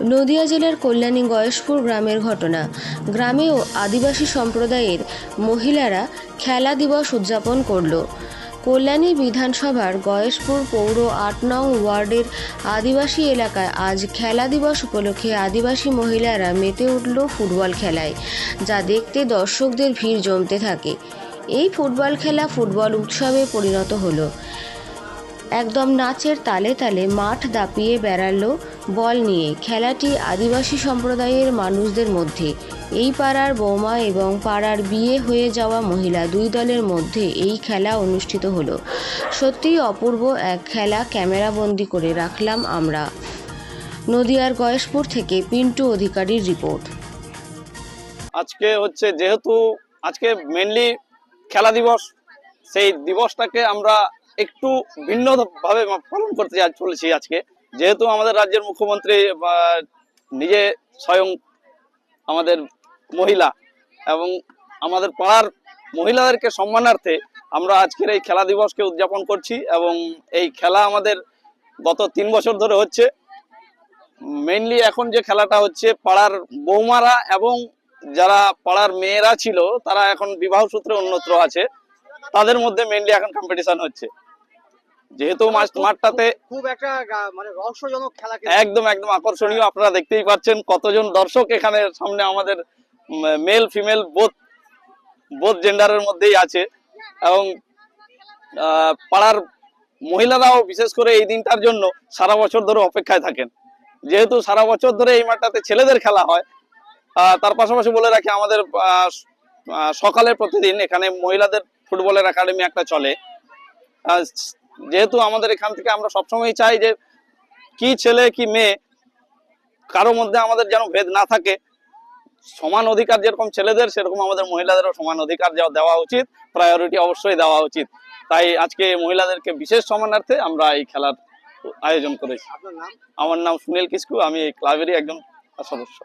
নদিয়া জেলার কল্যাণী গয়েশপুর গ্রামের ঘটনা। গ্রামেও আদিবাসী সম্প্রদায়ের মহিলারা খেলা দিবস উদযাপন করল। কল্যাণী বিধানসভার গয়েশপুর পৌর ৮ নং ওয়ার্ডের আদিবাসী এলাকায় আজ খেলা দিবস উপলক্ষে আদিবাসী মহিলারা মেতে উঠল ফুটবল খেলায়, যা দেখতে দর্শকদের ভিড় জমতে থাকে। এই ফুটবল খেলা ফুটবল উৎসবে পরিণত হলো। একদম নাচের তালে তালে মাঠ দাপিয়ে বেড়ালো বল নিয়ে। খেলাটি আদিবাসী সম্প্রদায়ের মানুষদের মধ্যে, এই পাড়ার বৌমা এবং পাড়ার বিয়ে হয়ে যাওয়া মহিলা দুই দলের মধ্যে এই খেলা অনুষ্ঠিত হলো। সত্যিই অপূর্ব এক খেলা ক্যামেরাবন্দি করে রাখলাম আমরা। নদিয়ার গয়েশপুর থেকে পিন্টু অধিকারীর রিপোর্ট। আজকে হচ্ছে যেহেতু আজকে মেনলি খেলা দিবস, সেই দিবসটাকে আমরা একটু ভিন্নভাবে পালন করতে চলেছি। আজকে যেহেতু আমাদের রাজ্যের মুখ্যমন্ত্রী নিজে স্বয়ং আমাদের মহিলা এবং আমাদের পাড়ার মহিলাদেরকে সম্মানার্থে আমরা আজকের এই খেলা দিবসকে উদযাপন করছি। এবং এই খেলা আমাদের গত ৩ বছর ধরে হচ্ছে। মেইনলি এখন যে খেলাটা হচ্ছে, পাড়ার বৌমারা এবং যারা পাড়ার মেয়েরা ছিল তারা এখন বিবাহ সূত্রে অন্যত্র আছে, তাদের মধ্যে মেইনলি এখন কম্পিটিশন হচ্ছে। যেহেতু মাঠটাতে খুব একটা মানে রহস্যজনক খেলা, একদম আকর্ষণীয়। আপনারা দেখতেই পাচ্ছেন কতজন দর্শক এখানে সামনে আমাদের মেল ফিমেল বোথ জেন্ডারের মধ্যেই আছে। এবং পাড়ার মহিলারাও বিশেষ করে এই দিনটার জন্য সারা বছর ধরে অপেক্ষায় থাকেন। যেহেতু সারা বছর ধরে এই মাঠটাতে ছেলেদের খেলা হয়, তার পাশাপাশি বলে রাখি আমাদের সকালে প্রতিদিন এখানে মহিলাদের ফুটবলের একাডেমি একটা চলে। যেহেতু আমাদের এখান থেকে আমরা সবসময় চাই যে কি ছেলে কি মেয়ে কারো মধ্যে আমাদের যেন ভেদ না থাকে, সমান অধিকার যেরকম ছেলেদের সেরকম আমাদের মহিলাদেরও সমান অধিকার দেওয়া উচিত, প্রায়োরিটি অবশ্যই দেওয়া উচিত। তাই আজকে মহিলাদেরকে বিশেষ সম্মানার্থে আমরা এই খেলার আয়োজন করেছি। আপনার নাম? আমার নাম সুনীল কিস্কু, আমি এই ক্লাবেরই একজন সদস্য।